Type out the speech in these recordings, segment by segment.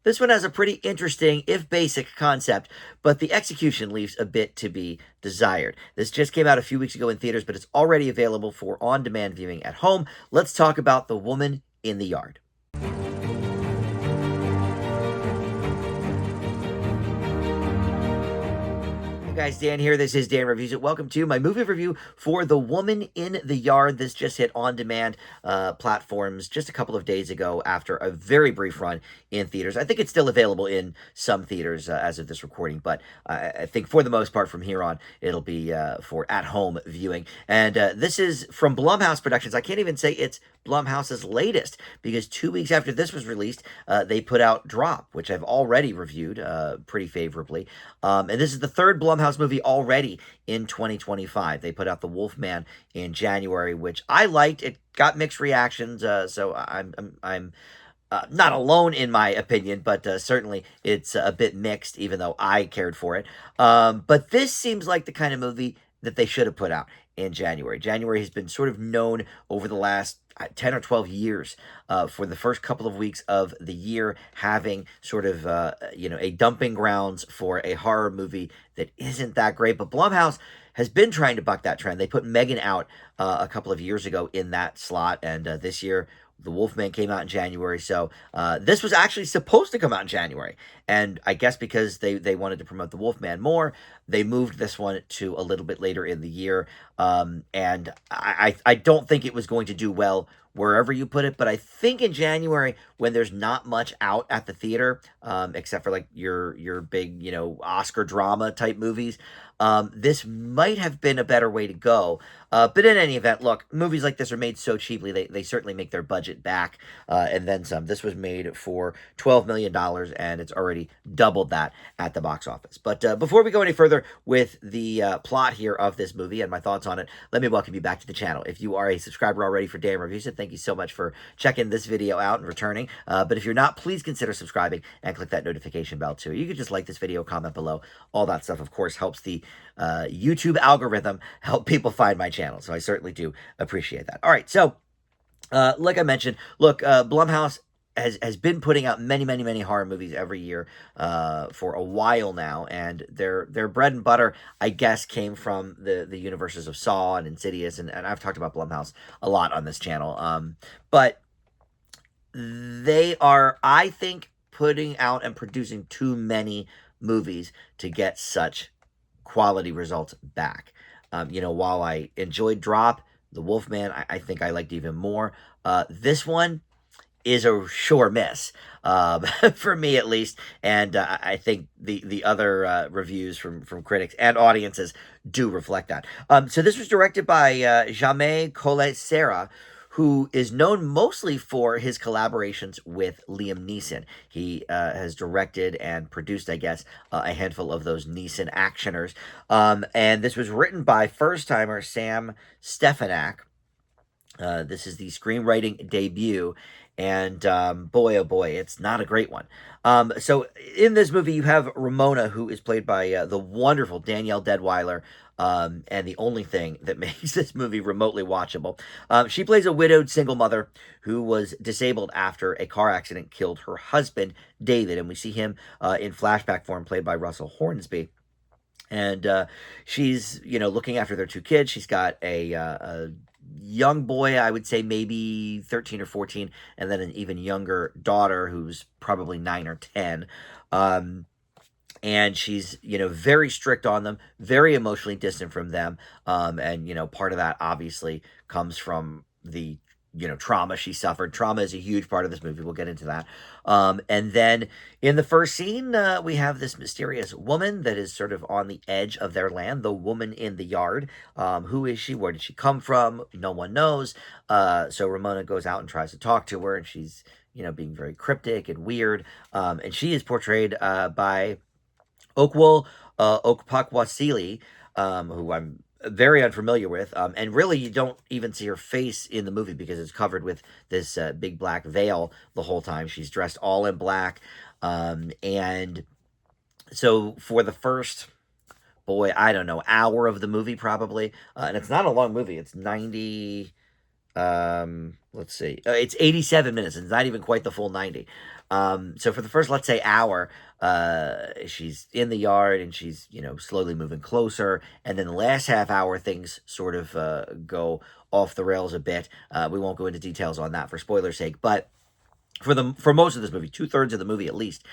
This one has a pretty interesting, if basic, concept, but the execution leaves a bit to be desired. This just came out a few weeks ago in theaters, but it's already available for on-demand viewing at home. Let's talk about The Woman in the Yard. Guys, Dan here. This is Dan Reviews It. Welcome to my movie review for The Woman in the Yard. This just hit on-demand platforms just a couple of days ago after a very brief run in theaters. I think it's still available in some theaters as of this recording, but I think for the most part from here on, it'll be for at-home viewing. And this is from Blumhouse Productions. I can't even say it's Blumhouse's latest, because 2 weeks after this was released, they put out Drop, which I've already reviewed pretty favorably. And this is the third Blumhouse movie already in 2025. They put out The Wolfman in January, which I liked. It got mixed reactions, so I'm not alone in my opinion, but certainly it's a bit mixed, even though I cared for it. But this seems like the kind of movie that they should have put out in January. January has been sort of known over the last 10 or 12 years for the first couple of weeks of the year having sort of, a dumping grounds for a horror movie that isn't that great. But Blumhouse has been trying to buck that trend. They put Megan out a couple of years ago in that slot, and this year the Wolfman came out in January, so this was actually supposed to come out in January. And I guess because they wanted to promote the Wolfman more, they moved this one to a little bit later in the year. And I don't think it was going to do well wherever you put it, but I think in January, when there's not much out at the theater, except for like your big, Oscar drama type movies, this might have been a better way to go. But in any event, look, movies like this are made so cheaply, they certainly make their budget back, and then some. This was made for $12 million, and it's already doubled that at the box office. But before we go any further with the plot here of this movie and my thoughts on it, let me welcome you back to the channel. If you are a subscriber already for Dan Reviews It, thank you so much for checking this video out and returning. But if you're not, please consider subscribing and click that notification bell too. You can just like this video, comment below. All that stuff, of course, helps the YouTube algorithm help people find my channel. So I certainly do appreciate that. All right, so like I mentioned, look, Blumhouse has been putting out many horror movies every year for a while now, and their bread and butter, I guess, came from the universes of Saw and Insidious, and I've talked about Blumhouse a lot on this channel. But they are, I think, putting out and producing too many movies to get such quality results back. While I enjoyed Drop, The Wolfman, I think I liked even more. This one is a sure miss, for me at least, and I think the other reviews from critics and audiences do reflect that. So this was directed by Jaime Collet-Serra, who is known mostly for his collaborations with Liam Neeson. He has directed and produced, I guess, a handful of those Neeson actioners. And this was written by first-timer Sam Stefanak. This is the screenwriting debut, and boy, oh boy, it's not a great one. So in this movie, you have Ramona, who is played by the wonderful Danielle Deadwyler, and the only thing that makes this movie remotely watchable. She plays a widowed single mother who was disabled after a car accident killed her husband, David, and we see him in flashback form, played by Russell Hornsby. And she's, looking after their two kids. She's got a young boy, I would say maybe 13 or 14, and then an even younger daughter who's probably 9 or 10. And she's, very strict on them, very emotionally distant from them. And part of that obviously comes from the trauma she suffered. Trauma is a huge part of this movie. We'll get into that. And then in the first scene, we have this mysterious woman that is sort of on the edge of their land, the woman in the yard. Who is she? Where did she come from? No one knows. So Ramona goes out and tries to talk to her, and she's, being very cryptic and weird. And she is portrayed by Okwul Okpakwasili, who I'm very unfamiliar with, and really you don't even see her face in the movie because it's covered with this big black veil the whole time. She's dressed all in black, and so for the first, boy, I don't know, hour of the movie probably, and it's not a long movie, it's 90, let's see. It's 87 minutes. It's not even quite the full 90. So for the first, let's say, hour, she's in the yard and she's, slowly moving closer. And then the last half hour, things sort of go off the rails a bit. We won't go into details on that for spoiler's sake, but for most of this movie, 2/3 of the movie at least,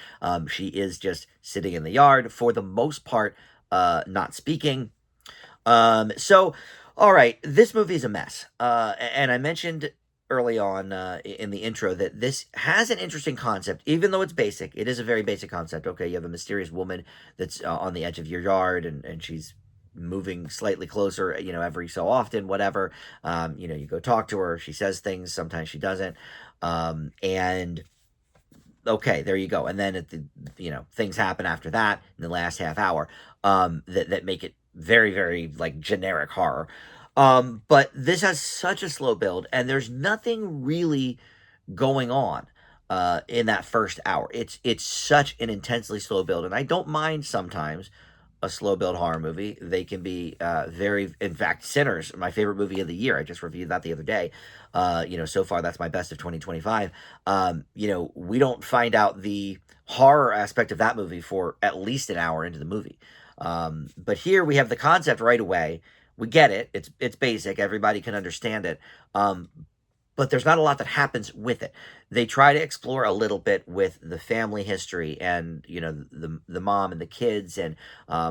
she is just sitting in the yard for the most part, not speaking. So, all right, this movie is a mess. And I mentioned early on in the intro that this has an interesting concept, even though it's basic. It is a very basic concept. Okay, you have a mysterious woman that's on the edge of your yard, and she's moving slightly closer, every so often, whatever. You go talk to her. She says things. Sometimes she doesn't. And okay, there you go. And then things happen after that in the last half hour, that make it very, very like generic horror. But this has such a slow build, and there's nothing really going on in that first hour. It's such an intensely slow build, and I don't mind sometimes a slow build horror movie. They can be very, in fact, Sinners, my favorite movie of the year. I just reviewed that the other day. So far that's my best of 2025. We don't find out the horror aspect of that movie for at least an hour into the movie. But here we have the concept right away. We get it. It's basic. Everybody can understand it. But there's not a lot that happens with it. They try to explore a little bit with the family history and the mom and the kids and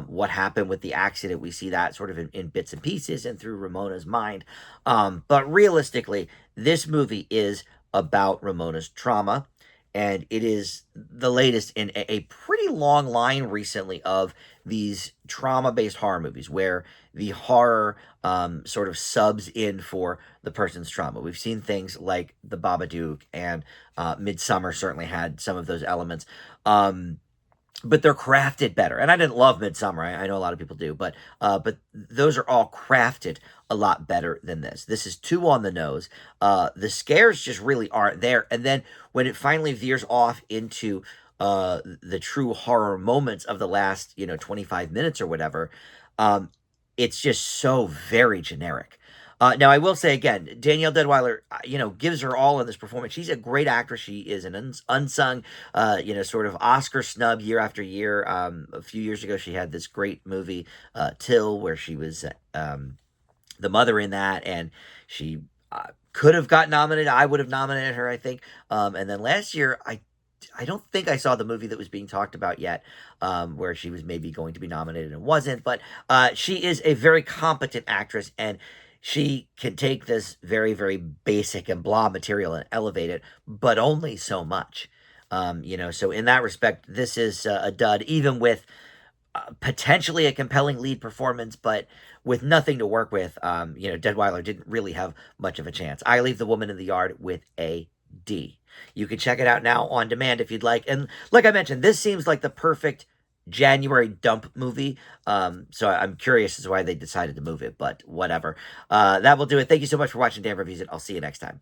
what happened with the accident. We see that sort of in bits and pieces and through Ramona's mind. But realistically, this movie is about Ramona's trauma. And it is the latest in a pretty long line recently of these trauma-based horror movies where the horror sort of subs in for the person's trauma. We've seen things like The Babadook, and Midsummer certainly had some of those elements. But they're crafted better. And I didn't love Midsummer. I know a lot of people do, but those are all crafted a lot better than this. This is too on the nose. The scares just really aren't there. And then when it finally veers off into the true horror moments of the last 25 minutes or whatever, it's just so very generic. Now, I will say again, Danielle Deadwyler, gives her all in this performance. She's a great actress. She is an unsung, sort of Oscar snub year after year. A few years ago, she had this great movie, Till, where she was the mother in that, and she could have got nominated. I would have nominated her, I think. And then last year, I don't think I saw the movie that was being talked about yet, where she was maybe going to be nominated and wasn't. But she is a very competent actress, and she can take this very, very basic and blah material and elevate it, but only so much. So in that respect, this is a dud, even with potentially a compelling lead performance, but with nothing to work with. Deadwyler didn't really have much of a chance. I leave The Woman in the Yard with a D. You can check it out now on demand if you'd like. And like I mentioned, this seems like the perfect January dump movie. So I'm curious as to why they decided to move it, but whatever. That will do it. Thank you so much for watching Dan Reviews It. I'll see you next time.